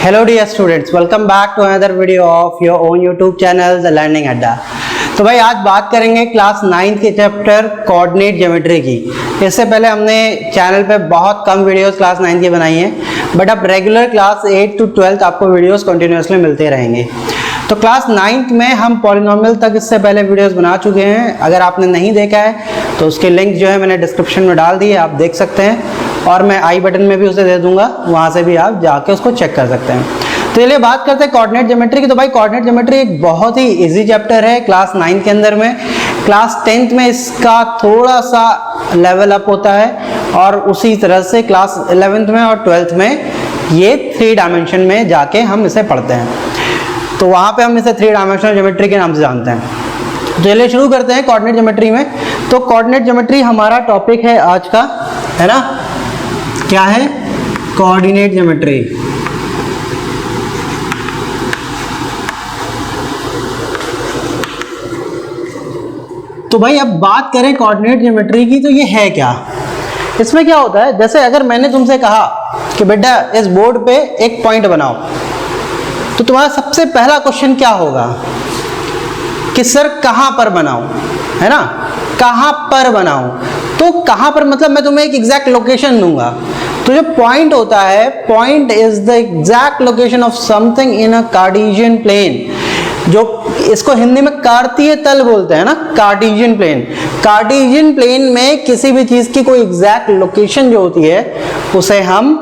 Hello dear students, welcome back to another video of your own YouTube channel The Learning Adda। तो भाई आज बात करेंगे class 9 के चैप्टर कोऑर्डिनेट ज्योमेट्री की। इससे पहले हमने चैनल पे बहुत कम वीडियोस क्लास 9 की बनाई हैं, बट अब रेगुलर क्लास 8 to 12 आपको वीडियोस कंटिन्यूअसली मिलते रहेंगे। तो क्लास 9 में हम पॉलिनोमियल तक इससे पहले वीडियोस बना चुके हैं। अगर आपने नहीं देखा है तो उसके लिंक जो है मैंने डिस्क्रिप्शन में डाल दी है, आप देख सकते हैं, और मैं आई बटन में भी उसे दे दूंगा, वहां से भी आप जाके उसको चेक कर सकते हैं। तो चलिए बात करते हैं कोऑर्डिनेट ज्योमेट्री की। तो भाई कोऑर्डिनेट ज्योमेट्री एक बहुत ही इजी चैप्टर है क्लास 9 के अंदर में। क्लास 10th में इसका थोड़ा सा लेवल अप होता है, और उसी तरह से क्लास 11th में और 12th में ये 3 डायमेंशन में जाके हम इसे पढ़ते हैं। तो वहाँ पे हम इसे 3 डायमेंशनल ज्योमेट्री के नाम से जानते हैं। तो चलिए शुरू करते हैं कोऑर्डिनेट ज्योमेट्री में। तो कोऑर्डिनेट ज्योमेट्री हमारा टॉपिक है आज का, है ना। क्या है? Coordinate geometry. तो भाई अब बात करें कोऑर्डिनेट ज्योमेट्री की, तो ये है क्या? इसमें क्या होता है, जैसे अगर मैंने तुमसे कहा कि बेटा इस बोर्ड पे एक पॉइंट बनाओ, तो तुम्हारा सबसे पहला क्वेश्चन क्या होगा कि सर कहां पर बनाऊं, है ना। कहां पर बनाऊं, तो कहां पर मतलब मैं तुम्हें एक एग्जैक्ट लोकेशन दूंगा। तो जो पॉइंट होता है, point is the exact location of something in a Cartesian plane. जो इसको हिंदी में कार्तीय तल बोलते हैं ना, कार्टेशियन प्लेन। कार्टेशियन प्लेन में किसी भी चीज की कोई एग्जैक्ट लोकेशन जो होती है उसे हम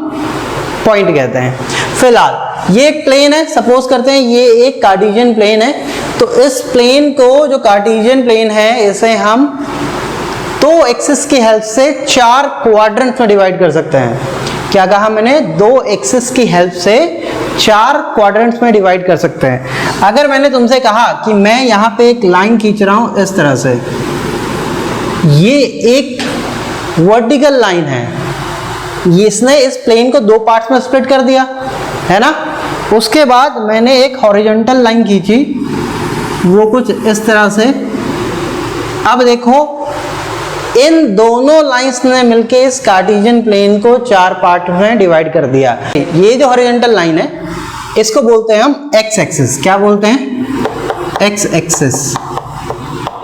पॉइंट कहते हैं। फिलहाल ये एक प्लेन है, सपोज करते हैं ये एक कार्टेशियन प्लेन है। तो इस प्लेन को, जो कार्टेशियन प्लेन है, इसे हम 2 एक्सिस की हेल्प से 4 क्वाड्रेंट्स में डिवाइड कर सकते हैं। क्या कहा मैंने? 2 एक्सिस की हेल्प से 4 क्वाड्रेंट्स में डिवाइड कर सकते हैं। अगर मैंने तुमसे कहा कि मैं यहाँ पे एक लाइन खींच रहा हूं इस तरह से, ये एक वर्टिकल लाइन है, इसने इस प्लेन को 2 पार्ट्स में स्प्लिट कर दिया, है ना। उसके बाद मैंने एक हॉरिजॉन्टल लाइन खींची, वो कुछ इस तरह से। अब देखो इन दोनों लाइंस ने मिलके इस कार्टेशियन प्लेन को 4 पार्ट में डिवाइड कर दिया। ये जो हॉरिजॉन्टल लाइन है इसको बोलते हैं हम एक्स एक्सिस। क्या बोलते हैं? X axis.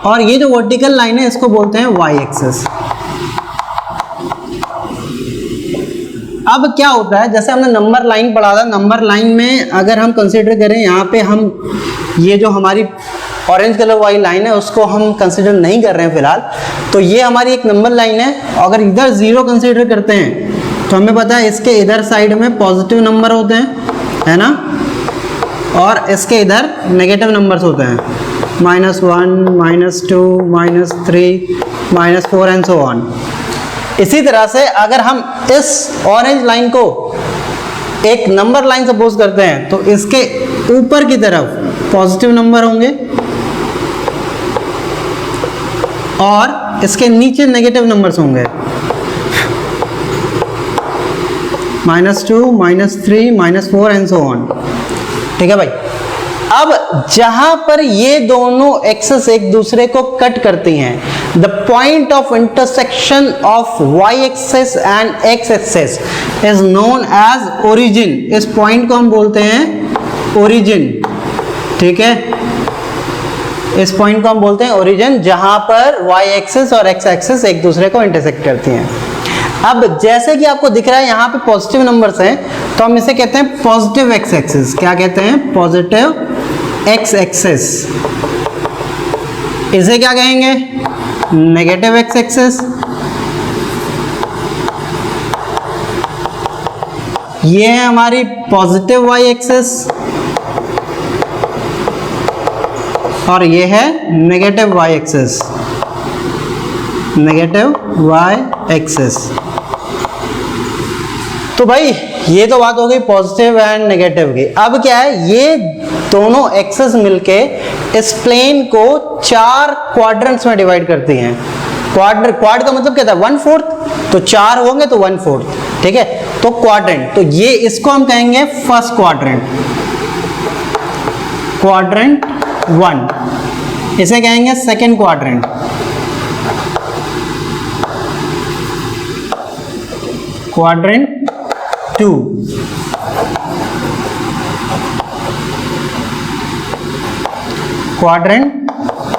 और ये जो वर्टिकल लाइन है इसको बोलते हैं वाई एक्सिस। अब क्या होता है, जैसे हमने नंबर लाइन पढ़ा था, नंबर लाइन में अगर हम कंसीडर करें, यहाँ पे हम ये जो हमारी ऑरेंज कलर वाली लाइन है उसको हम कंसीडर नहीं कर रहे हैं फिलहाल। तो ये हमारी एक नंबर लाइन है। अगर इधर 0 कंसीडर करते हैं तो हमें पता है इसके इधर साइड में पॉजिटिव नंबर होते हैं, है ना, और इसके इधर नेगेटिव नंबर्स होते हैं, -1, -2, -3, -4 एंड सो ऑन। इसी तरह से अगर हम इस ऑरेंज लाइन को एक नंबर लाइन सपोज करते हैं तो इसके ऊपर की तरफ पॉजिटिव नंबर होंगे और इसके नीचे नेगेटिव नंबर्स होंगे, -2, -3, -4 एंड सो ऑन। ठीक है भाई। अब जहां पर ये दोनों एक्सिस एक दूसरे को कट करती हैं, the point of intersection of Y axis and X axis is known as origin. इस पॉइंट को हम बोलते हैं ओरिजिन। ठीक है, इस पॉइंट को हम बोलते हैं ओरिजिन, जहां पर वाई एक्सिस और एक्स एक्सिस एक दूसरे को इंटरसेक्ट करती हैं। अब जैसे कि आपको दिख रहा है यहाँ पे पॉजिटिव नंबर्स हैं, तो हम इसे कहते हैं पॉजिटिव एक्स एक्सिस। क्या कहते हैं? Positive X axis. इसे क्या कहेंगे? Negative X axis. ये है हमारी पॉजिटिव वाई एक्सिस और ये है negative Y axis. Negative Y axis. तो भाई ये तो बात हो गई पॉजिटिव एंड नेगेटिव की। अब क्या है, ये दोनों एक्सिस मिलके इस प्लेन को 4 क्वाड्रेंट्स में डिवाइड करती हैं। क्वाड का मतलब क्या था? 1/4। तो 4 होंगे तो 1/4। ठीक है, तो क्वाड्रेंट, तो ये इसको हम कहेंगे फर्स्ट क्वाड्रेंट, क्वाड्रेंट 1। इसे कहेंगे सेकेंड क्वाड्रेंट, क्वाड्रेंट 2। क्वाड्रेंट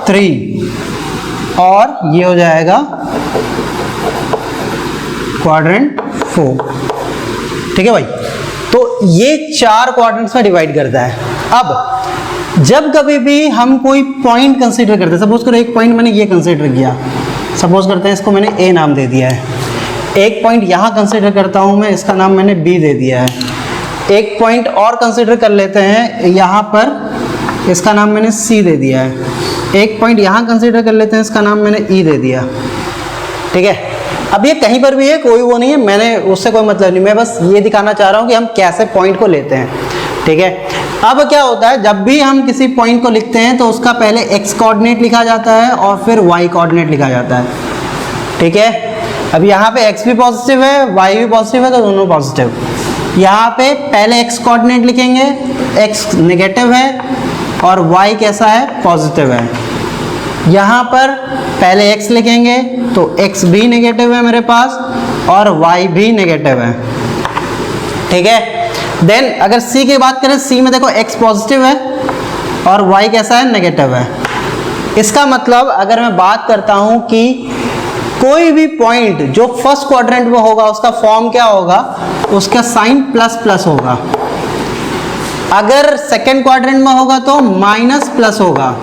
3 और ये हो जाएगा क्वाड्रेंट 4। ठीक है भाई, तो ये 4 क्वाड्रेंट्स में डिवाइड करता है। अब जब कभी भी हम कोई पॉइंट कंसीडर करते हैं, सपोज करो एक पॉइंट मैंने ये कंसीडर किया, सपोज करते हैं इसको मैंने ए नाम दे दिया है। एक पॉइंट यहाँ कंसीडर करता हूँ मैं, इसका नाम मैंने बी दे दिया है। एक पॉइंट और कंसीडर कर लेते हैं यहाँ पर, इसका नाम मैंने सी दे दिया है। एक पॉइंट यहाँ कंसीडर कर लेते हैं, इसका नाम मैंने ई दे दिया। ठीक है, अब ये कहीं पर भी है, कोई वो नहीं है, मैंने उससे कोई मतलब नहीं, मैं बस ये दिखाना चाह रहा हूँ कि हम कैसे पॉइंट को लेते हैं। ठीक है, अब क्या होता है, जब भी हम किसी पॉइंट को लिखते हैं तो उसका पहले एक्स कोऑर्डिनेट लिखा जाता है और फिर वाई कोऑर्डिनेट लिखा जाता है। ठीक है, अब यहाँ पे x भी पॉजिटिव है, y भी पॉजिटिव है, तो दोनों पॉजिटिव। यहाँ पे पहले x कोऑर्डिनेट लिखेंगे, x नेगेटिव है और y कैसा है, पॉजिटिव है। यहाँ पर पहले x लिखेंगे तो x भी नेगेटिव है मेरे पास और y भी नेगेटिव है। ठीक है, देन अगर c की बात करें, c में देखो x पॉजिटिव है और y कैसा है, नेगेटिव है। इसका मतलब अगर मैं बात करता हूँ कि कोई भी पॉइंट जो फर्स्ट क्वाड्रेंट में होगा उसका फॉर्म क्या होगा, उसका साइन प्लस प्लस होगा। अगर सेकंड क्वाड्रेंट में होगा तो माइनस प्लस होगा।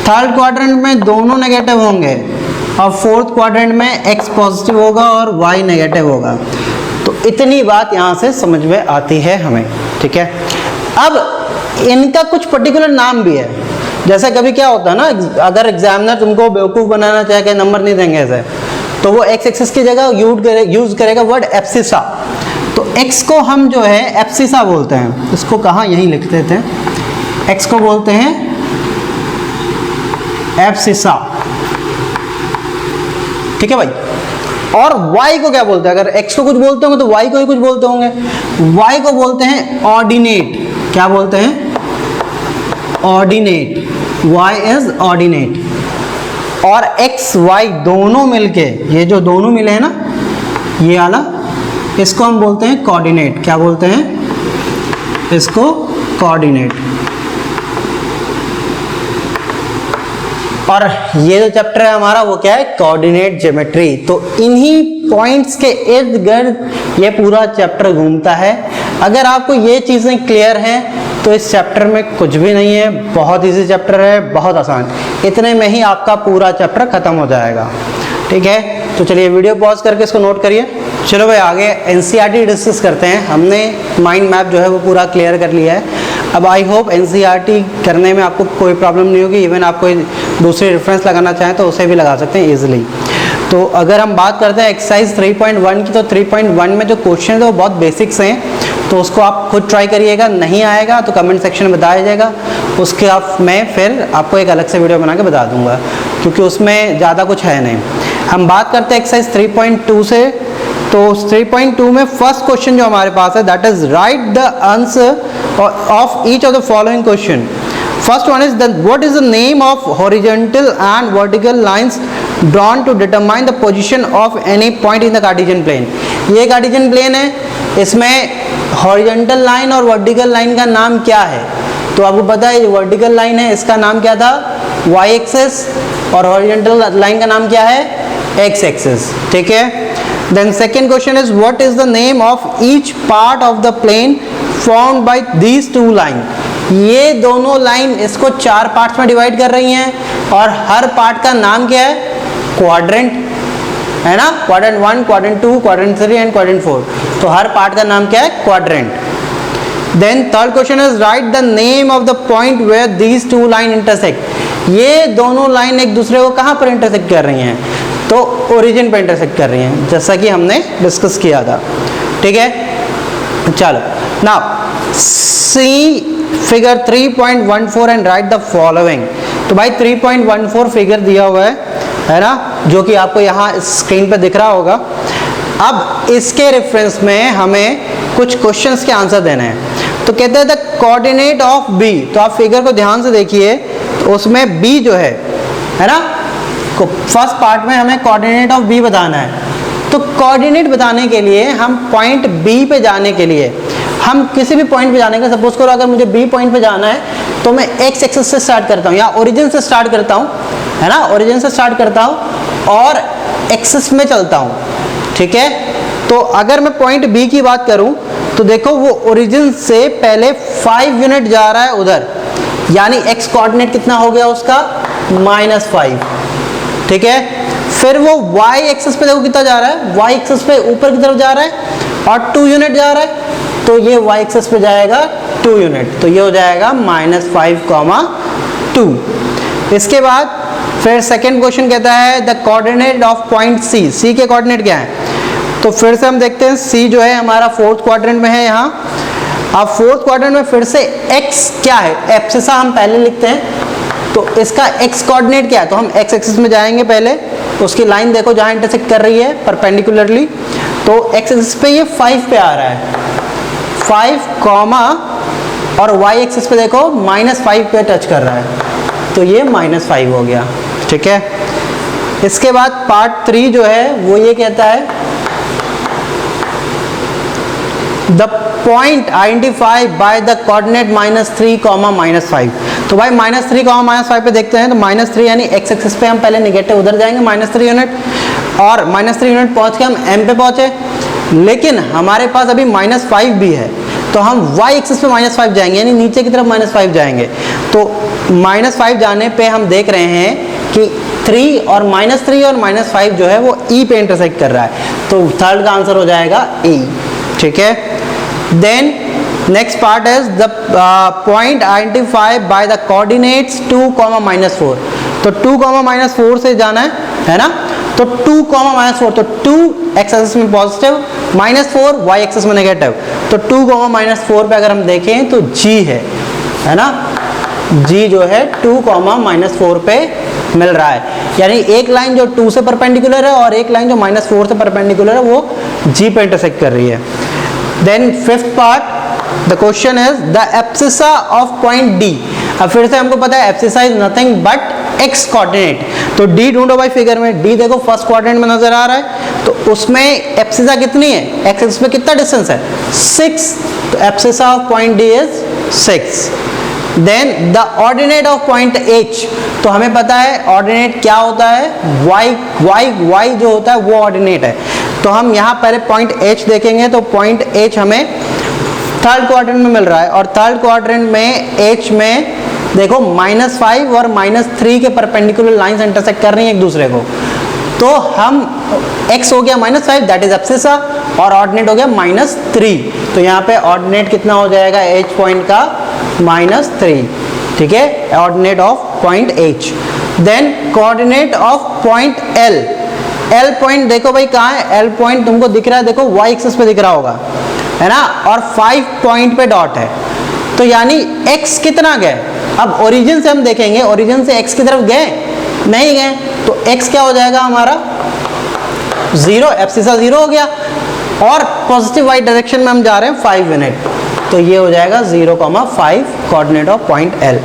थर्ड क्वाड्रेंट में दोनों नेगेटिव होंगे और फोर्थ क्वाड्रेंट में x पॉजिटिव होगा और y नेगेटिव होगा। तो इतनी बात यहाँ से समझ में आती है हमें। ठीक है, अब इनका कुछ पर्टिकुलर नाम भी है। जैसे कभी क्या होता है ना, अगर एग्जामिनर तुमको बेवकूफ़ बनाना चाहे कि नंबर नहीं देंगे ऐसे, तो वो एक्स एक्सिस की जगह यूज करेगा वर्ड एब्सिसा। तो एक्स को हम जो है एब्सिसा बोलते हैं, इसको कहाँ यहीं लिख देते हैं, एक्स को बोलते हैं एब्सिसा। ठीक है भाई, और y को क्या बोलते हैं, अगर x को कुछ बोलते होंगे तो y को ही कुछ बोलते होंगे। y को बोलते हैं ऑर्डिनेट। क्या बोलते हैं, ऑर्डिनेट। y is ordinate. और x y दोनों मिलके, ये जो दोनों मिले हैं ना, ये वाला, इसको हम बोलते हैं कोऑर्डिनेट। क्या बोलते हैं, इसको कोऑर्डिनेट। और ये जो चैप्टर है हमारा वो क्या है, कोऑर्डिनेट ज्योमेट्री। तो इन्हीं पॉइंट्स के इर्द गिर्द ये पूरा चैप्टर घूमता है। अगर आपको ये चीज़ें क्लियर हैं तो इस चैप्टर में कुछ भी नहीं है, बहुत इजी चैप्टर है, बहुत आसान। इतने में ही आपका पूरा चैप्टर खत्म हो जाएगा। ठीक है, तो चलिए वीडियो पॉज करके इसको नोट करिए। चलो भाई आगे एनसीईआरटी डिस्कस करते हैं। हमने माइंड मैप जो है वो पूरा क्लियर कर लिया है। अब आई होप एनसीईआरटी करने में आपको कोई प्रॉब्लम नहीं होगी। इवन आप कोई दूसरी रेफरेंस लगाना चाहें तो उसे भी लगा सकते हैं ईजिली। तो अगर हम बात करते हैं एक्सरसाइज 3.1 की, तो 3.1 में जो क्वेश्चन है वो बहुत बेसिक्स हैं, तो उसको आप खुद ट्राई करिएगा। नहीं आएगा तो कमेंट सेक्शन में बताया जाएगा, उसके मैं फिर आपको एक अलग से वीडियो बना के बता दूंगा, क्योंकि उसमें ज़्यादा कुछ है नहीं। हम बात करते हैं एक्सरसाइज 3.2 से। तो 3.2 में फर्स्ट क्वेश्चन जो हमारे पास है, that is write the answer of each of the following question. First one is what is the name of horizontal and vertical lines drawn to determine the position of any point in the Cartesian plane. ये Cartesian plane है, इसमें horizontal line और vertical line का नाम क्या है। तो आपको पता है वर्टिकल लाइन है, इसका नाम क्या था, y एक्सिस, और हॉरिजॉन्टल लाइन का नाम क्या है, x एक्सिस। ठीक है, then second question is what is the name of each part of the plane formed by these two line. ये दोनों लाइन इसको 4 पार्ट्स में डिवाइड कर रही हैं और हर पार्ट का नाम क्या है, क्वाड्रेंट है ना, quadrant 1, quadrant 2, quadrant 3 and quadrant 4। तो हर पार्ट का नाम क्या है, quadrant. Then third question is write the name of the point where these two line intersect. ये दोनों लाइन एक दूसरे को कहाँ पर इंटरसेक्ट कर रही हैं, तो ओरिजिन पर इंटरसेक्ट कर रही हैं, जैसा कि हमने डिस्कस किया था। ठीक है, चलो now see figure 3.14 and right the following. तो भाई 3.14 फिगर दिया हुआ है ना, जो कि आपको यहाँ स्क्रीन पे दिख रहा होगा। अब इसके रेफरेंस में हमें कुछ क्वेश्चंस के आंसर देने हैं। तो कहते हैं द कोऑर्डिनेट ऑफ बी। तो आप फिगर को ध्यान से देखिए, तो उसमें बी जो है ना, फर्स्ट पार्ट में हमें कोऑर्डिनेट ऑफ बी बताना है। तो कोऑर्डिनेट बताने के लिए हम पॉइंट बी पे जाने के लिए, हम किसी भी पॉइंट पे जाने का, सपोज करो अगर मुझे बी पॉइंट पे जाना है तो मैं एक्स एक्सिस से स्टार्ट करता हूँ, या ओरिजिन से स्टार्ट करता हूँ, है ना, ओरिजिन से स्टार्ट करता हूँ और एक्सिस में चलता हूँ, ठीक है। तो अगर मैं पॉइंट बी की बात करूँ तो देखो वो ओरिजिन से पहले 5 यूनिट जा रहा है उधर, यानी एक्स कोऑर्डिनेट कितना हो गया उसका -5, ठीक है। फिर वो y एक्सिस पे देखो कितना जा रहा है, y एक्सिस पे ऊपर की तरफ जा रहा है और 2 यूनिट जा रहा है, तो ये y एक्सिस पे जाएगा 2 यूनिट, तो ये हो जाएगा -5, 2। इसके बाद फिर सेकेंड क्वेश्चन कहता है the coordinate of point C, C के कोऑर्डिनेट क्या है, तो फिर से हम देखते हैं सी जो है हमारा फोर्थ क्वाड्रेंट में है यहाँ। अब फोर्थ क्वाड्रेंट में फिर से x क्या है, एब्सिसा हम पहले लिखते हैं, तो इसका x कोऑर्डिनेट क्या है, तो हम x एक्सिस में जाएंगे पहले, उसकी लाइन देखो जहाँ इंटरसेक्ट कर रही है परपेंडिकुलरली, तो x एक्सिस पे ये 5 पे आ रहा है, 5 कॉमा और y एक्सिस पे देखो -5 पे टच कर रहा है, तो ये -5 हो गया, ठीक है। इसके बाद पार्ट 3 जो है वो ये कहता है the point identify by the coordinate -3, -5। तो भाई -3, -5 पे देखते हैं, तो -3 यानी x एक्सिस पे हम पहले निगेटिव उधर जाएंगे -3 यूनिट, और -3 यूनिट पहुंच के हम m पे पहुंचे, लेकिन हमारे पास अभी -5 भी है, तो हम y एक्सिस पे -5 जाएंगे, यानी नीचे की तरफ -5 जाएंगे, तो -5 जाने पे हम देख रहे हैं कि 3 और -3 और -5 जो है वो e पे इंटरसेक्ट कर रहा है, तो थर्ड का आंसर हो जाएगा e, ठीक है। Then next part is the point identify by the coordinates 2, -4। तो 2, -4 से जाना है ना, तो 2, -4, तो 2 x एक्सिस में पॉजिटिव, -4 y एक्सिस में नेगेटिव, तो 2, -4 पे अगर हम देखें तो g है ना, g जो है 2, -4 पे मिल रहा है, यानी एक लाइन जो 2 से परपेंडिकुलर है और एक लाइन जो -4 से परपेंडिकुलर है वो g पे इंटरसेक्ट कर रही है। Then fifth part, the question is the abscissa of point D। अब फिर से हमको पता है abscissa is nothing but x coordinate, तो D ढूंढो भाई फिगर में, D देखो फर्स्ट क्वाड्रेंट में नजर आ रहा है, तो उसमें एब्सिसा कितनी है, x एक्सिस पे कितना डिस्टेंस है 6, तो abscissa of point D is 6। Then the ordinate of point H, तो हमें पता है ऑर्डिनेट क्या होता है, y जो होता है वो ऑर्डिनेट है, तो हम यहाँ पहले पॉइंट H देखेंगे, तो पॉइंट H हमें थर्ड क्वाड्रेंट में मिल रहा है, और थर्ड क्वाड्रेंट में H में देखो -5 और -3 के परपेंडिकुलर लाइंस इंटरसेक्ट कर रही हैं एक दूसरे को, तो हम x हो गया -5 दैट इज एब्सिसा, और ऑर्डिनेट हो गया -3, तो यहाँ पे ऑर्डिनेट कितना हो जाएगा H पॉइंट का -3, ठीक है, ordinate of point H। Then coordinate of point L point देखो भाई कहाँ है, L पॉइंट तुमको दिख रहा है, देखो y एक्सिस पे दिख रहा होगा, है ना, और 5 पॉइंट पे डॉट है, तो यानी x कितना गए, अब ओरिजिन से हम देखेंगे, ओरिजिन से x की तरफ गए नहीं गए, तो x क्या हो जाएगा हमारा 0, एब्सिसा 0 हो गया, और पॉजिटिव y डायरेक्शन में हम जा रहे हैं 5 यूनिट, तो ये हो जाएगा 0,5 कोऑर्डिनेट ऑफ पॉइंट L।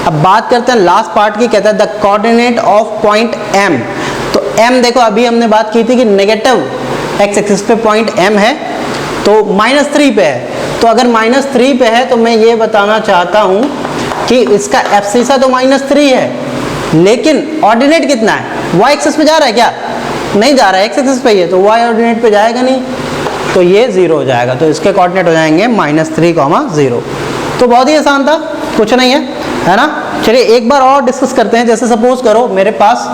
अब बात करते हैं लास्ट पार्ट की, कहता है the coordinate of point M। तो M देखो अभी हमने बात की थी कि नेगेटिव x एक्सिस पे पॉइंट M है, तो -3 पे है, तो अगर -3 पे है तो मैं ये बताना चाहता हूँ कि इसका एब्सिसा तो -3 है, लेकिन ऑर्डिनेट कितना है, y एक्सिस पे जा रहा है क्या, नहीं जा रहा है, x एक्सिस पे ही है, तो y ऑर्डिनेट पे जाएगा नहीं, तो ये 0 हो जाएगा, तो इसके कोऑर्डिनेट हो जाएंगे -3, 0। तो बहुत ही आसान था, कुछ नहीं है ना। चलिए एक बार और डिस्कस करते हैं, जैसे सपोज करो मेरे पास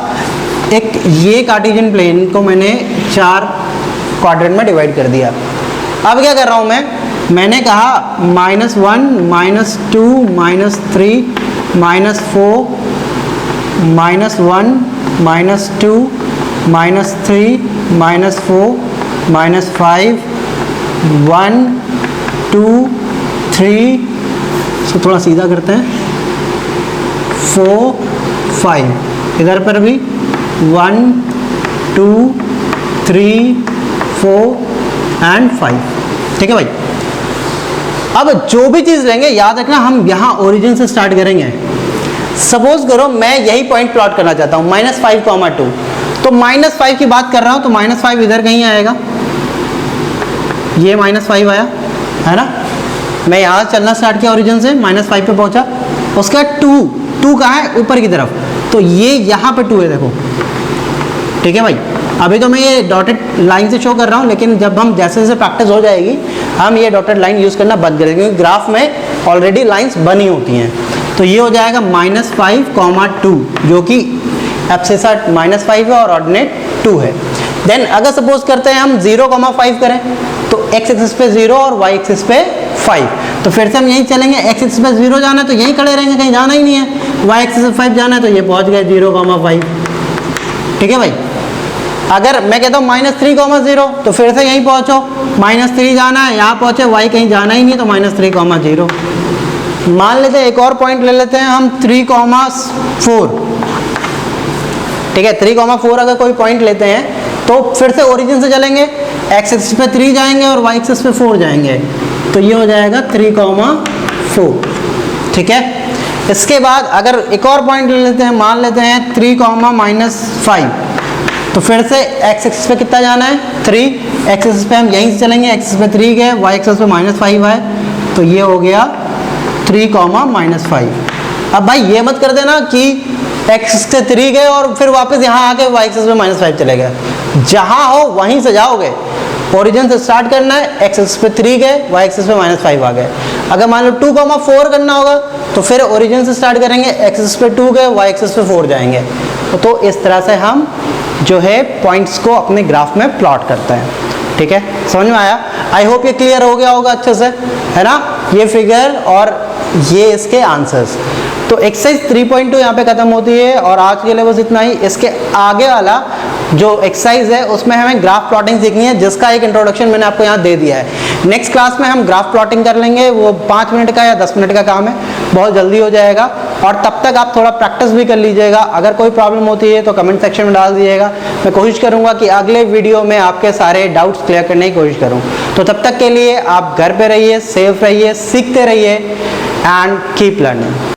एक ये कार्टेशियन प्लेन को मैंने 4 क्वाड्रेंट में डिवाइड कर दिया, अब क्या कर रहा हूँ मैंने कहा -1, -2, -3, -4, -1, -2, -3, -4, -5, 1, 2, 3, इसको थोड़ा सीधा करते हैं, 4, 5, इधर पर भी 1, 2, 3, 4 एंड 5, ठीक है भाई। अब जो भी चीज लेंगे याद रखना हम यहाँ ओरिजिन से स्टार्ट करेंगे। सपोज करो मैं यही पॉइंट प्लॉट करना चाहता हूँ -5, 2, तो -5 की बात कर रहा हूँ, तो -5 इधर कहीं आएगा, ये -5 आया है ना, मैं यहाँ चलना स्टार्ट किया ओरिजिन से, -5 पे पहुंचा, उसके बाद 2 कहाँ है, ऊपर की तरफ, तो ये यहाँ पे 2 है, देखो, ठीक है भाई। अभी तो मैं ये डॉटेड लाइन से शो कर रहा हूँ, लेकिन जब हम जैसे जैसे प्रैक्टिस हो जाएगी हम ये डॉटेड लाइन यूज़ करना बंद करेंगे, क्योंकि ग्राफ में ऑलरेडी लाइंस बनी होती हैं। तो ये हो जाएगा -5, 2, जो कि एब्सिसा -5 है और ऑर्डिनेट 2 है। देन अगर सपोज करते हैं हम 0,5 करें, तो x एक्सिस पे 0 और y एक्सिस पे 5, तो फिर से हम यहीं चलेंगे। x एक्सिस पे 0 जाना है तो यहीं खड़े रहेंगे, कहीं जाना ही नहीं है। y एक्सिस पे 5 जाना है तो ये पहुंच गए 0,5, ठीक है भाई। अगर मैं कहता हूँ -3,0 तो फिर से यहीं पहुंचो, -3 जाना है, यहाँ पहुंचे, y कहीं जाना ही नहीं तो -3,0। मान लेते हैं एक और पॉइंट ले लेते हैं हम 3,4, ठीक है। 3,4 अगर कोई पॉइंट लेते हैं तो फिर से ओरिजिन से चलेंगे, x एक्सिस पे 3 जाएंगे और y एक्सिस पे 4 जाएंगे, तो ये हो जाएगा 3,4, ठीक है। इसके बाद अगर एक और पॉइंट ले लेते हैं, मान लेते हैं 3,-5, तो फिर से x एक्सिस पे कितना जाना है, 3, x एक्सिस पे हम यहीं से चलेंगे, x एक्सिस पे 3 गए, y एक्सिस पे -5 है, तो ये हो गया 3,-5। अब भाई ये मत कर देना कि x से 3 गए और फिर वापस यहाँ आके y एक्सिस पे -5 चले गए, जहाँ हो वहीं से जाओगे। ओरिजिन से स्टार्ट करना है, x एक्सिस पे 3 गए, y एक्सिस पे -5 आ गए। अगर मान लो 2,4 करना होगा तो फिर ओरिजिन से स्टार्ट करेंगे, x एक्सिस पे 2 गए, y एक्सिस पे 4 जाएंगे। तो इस तरह से हम जो है पॉइंट्स को अपने ग्राफ में प्लॉट करते हैं, ठीक है। समझ में आया? आई होप ये क्लियर हो गया होगा अच्छे से, है ना, ये फिगर और ये इसके आंसर्स। तो एक्सरसाइज 3.2 यहाँ पे खत्म होती है और आज के लिए बस इतना ही। इसके आगे वाला जो एक्सरसाइज है उसमें हमें ग्राफ प्लॉटिंग सीखनी है, जिसका एक इंट्रोडक्शन मैंने आपको यहाँ दे दिया है। नेक्स्ट क्लास में हम ग्राफ प्लॉटिंग कर लेंगे, वो 5 मिनट का या 10 मिनट का काम है, बहुत जल्दी हो जाएगा। और तब तक आप थोड़ा प्रैक्टिस भी कर लीजिएगा। अगर कोई प्रॉब्लम होती है तो कमेंट सेक्शन में डाल दीजिएगा, मैं कोशिश करूँगा कि अगले वीडियो में आपके सारे डाउट्स क्लियर करने की कोशिश करूँ। तो तब तक के लिए आप घर पे रहिए, सेफ रहिए, सीखते रहिए एंड कीप लर्निंग।